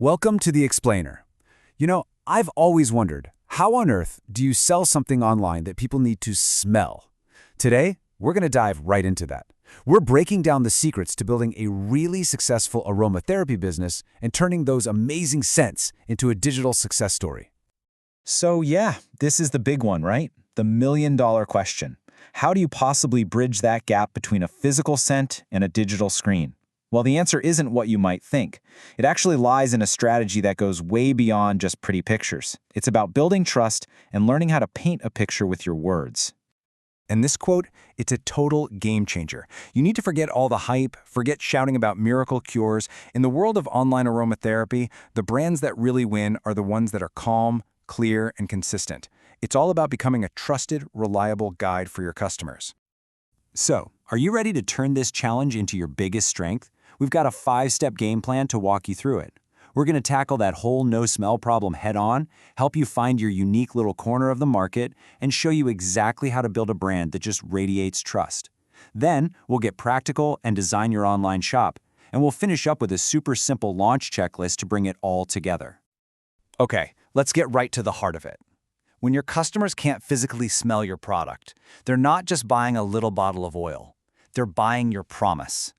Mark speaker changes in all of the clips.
Speaker 1: Welcome to The Explainer. I've always wondered, how on earth do you sell something online that people need to smell? Today, we're going to dive right into that. We're breaking down the secrets to building a really successful aromatherapy business and turning those amazing scents into a digital success story.
Speaker 2: So yeah, this is the big one, right? The million-dollar question. How do you possibly bridge that gap between a physical scent and a digital screen? Well, the answer isn't what you might think. It actually lies in a strategy that goes way beyond just pretty pictures. It's about building trust and learning how to paint a picture with your words.
Speaker 1: And this quote, it's a total game changer. You need to forget all the hype, forget shouting about miracle cures. In the world of online aromatherapy, the brands that really win are the ones that are calm, clear, and consistent. It's all about becoming a trusted, reliable guide for your customers. So, are you ready to turn this challenge into your biggest strength? We've got a 5-step game plan to walk you through it. We're going to tackle that whole no-smell problem head-on, help you find your unique little corner of the market, and show you exactly how to build a brand that just radiates trust. Then, we'll get practical and design your online shop, and we'll finish up with a super simple launch checklist to bring it all together. Okay, let's get right to the heart of it. When your customers can't physically smell your product, they're not just buying a little bottle of oil. They're buying your promise.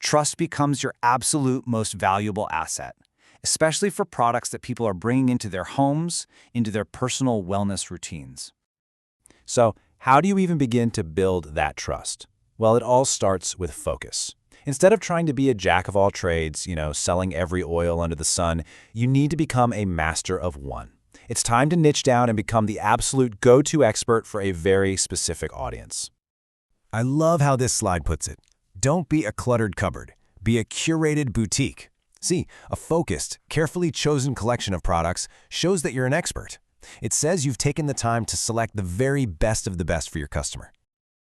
Speaker 1: Trust becomes your absolute most valuable asset, especially for products that people are bringing into their homes, into their personal wellness routines. So, how do you even begin to build that trust? Well, it all starts with focus. Instead of trying to be a jack of all trades, selling every oil under the sun, you need to become a master of one. It's time to niche down and become the absolute go-to expert for a very specific audience. I love how this slide puts it. Don't be a cluttered cupboard. Be a curated boutique. See, a focused, carefully chosen collection of products shows that you're an expert. It says you've taken the time to select the very best of the best for your customer.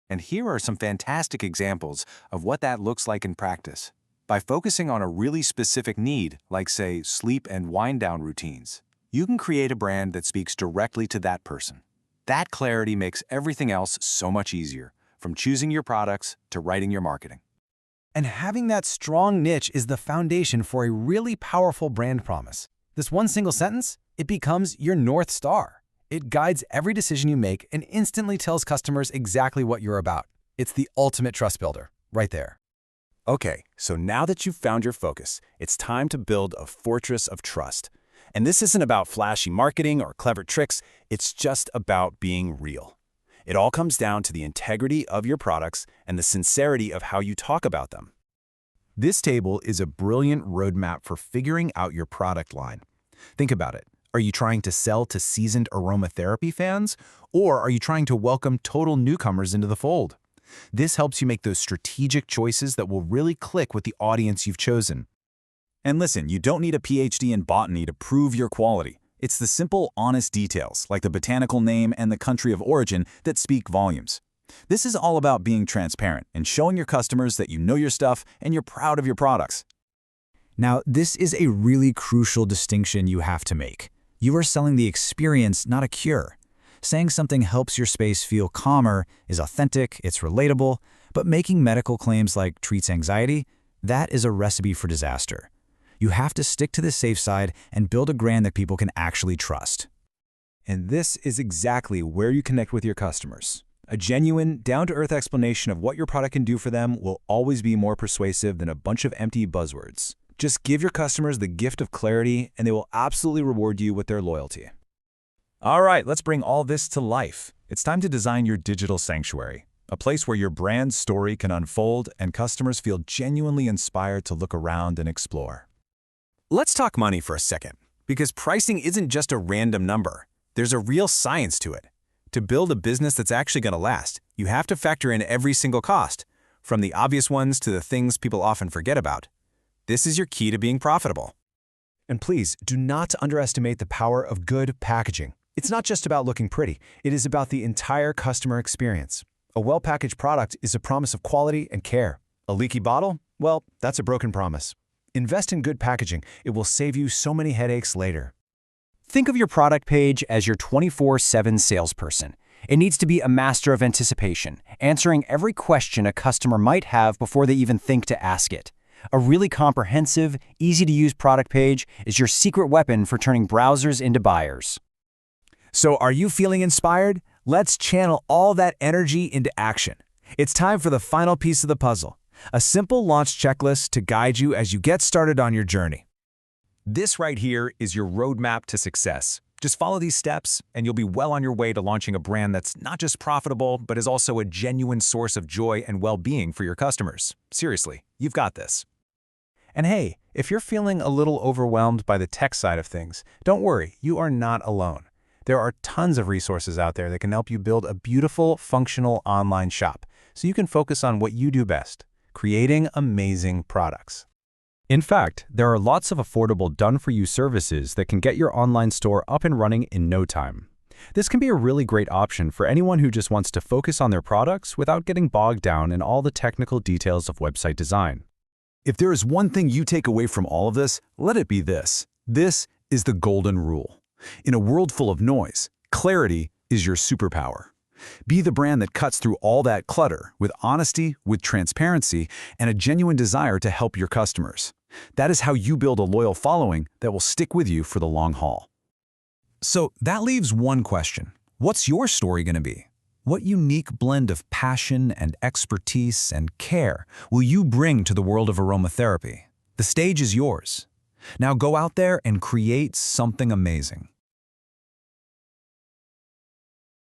Speaker 1: And here are some fantastic examples of what that looks like in practice. By focusing on a really specific need, like say, sleep and wind-down routines, you can create a brand that speaks directly to that person. That clarity makes everything else so much easier, from choosing your products to writing your marketing. And having that strong niche is the foundation for a really powerful brand promise. This one single sentence, it becomes your North Star. It guides every decision you make and instantly tells customers exactly what you're about. It's the ultimate trust builder, right there. Okay, so now that you've found your focus, it's time to build a fortress of trust. And this isn't about flashy marketing or clever tricks, it's just about being real. It all comes down to the integrity of your products and the sincerity of how you talk about them. This table is a brilliant roadmap for figuring out your product line. Think about it. Are you trying to sell to seasoned aromatherapy fans, or are you trying to welcome total newcomers into the fold? This helps you make those strategic choices that will really click with the audience you've chosen. And listen, you don't need a PhD in botany to prove your quality. It's the simple, honest details, like the botanical name and the country of origin, that speak volumes. This is all about being transparent and showing your customers that you know your stuff and you're proud of your products. Now, this is a really crucial distinction you have to make. You are selling the experience, not a cure. Saying something helps your space feel calmer is authentic, it's relatable, but making medical claims like treats anxiety, that is a recipe for disaster. You have to stick to the safe side and build a brand that people can actually trust. And this is exactly where you connect with your customers. A genuine, down-to-earth explanation of what your product can do for them will always be more persuasive than a bunch of empty buzzwords. Just give your customers the gift of clarity, and they will absolutely reward you with their loyalty. All right, let's bring all this to life. It's time to design your digital sanctuary, a place where your brand story can unfold and customers feel genuinely inspired to look around and explore. Let's talk money for a second, because pricing isn't just a random number. There's a real science to it. To build a business that's actually going to last, you have to factor in every single cost, from the obvious ones to the things people often forget about. This is your key to being profitable. And please, do not underestimate the power of good packaging. It's not just about looking pretty. It is about the entire customer experience. A well-packaged product is a promise of quality and care. A leaky bottle? Well, that's a broken promise. Invest in good packaging. It will save you so many headaches later. Think of your product page as your 24/7 salesperson. It needs to be a master of anticipation, answering every question a customer might have before they even think to ask it.
Speaker 3: A really comprehensive, easy-to-use product page is your secret weapon for turning browsers into buyers.
Speaker 4: So are you feeling inspired? Let's channel all that energy into action. It's time for the final piece of the puzzle, a simple launch checklist to guide you as you get started on your journey. This right here is your roadmap to success. Just follow these steps, and you'll be well on your way to launching a brand that's not just profitable, but is also a genuine source of joy and well-being for your customers. Seriously, you've got this.
Speaker 1: And hey, if you're feeling a little overwhelmed by the tech side of things, don't worry, you are not alone. There are tons of resources out there that can help you build a beautiful, functional online shop, so you can focus on what you do best, creating amazing products. In fact, there are lots of affordable done-for-you services that can get your online store up and running in no time. This can be a really great option for anyone who just wants to focus on their products without getting bogged down in all the technical details of website design.
Speaker 4: If there is one thing you take away from all of this, let it be this. This is the golden rule. In a world full of noise, clarity is your superpower. Be the brand that cuts through all that clutter with honesty, with transparency, and a genuine desire to help your customers. That is how you build a loyal following that will stick with you for the long haul. So that leaves one question. What's your story going to be? What unique blend of passion and expertise and care will you bring to the world of aromatherapy? The stage is yours. Now go out there and create something amazing.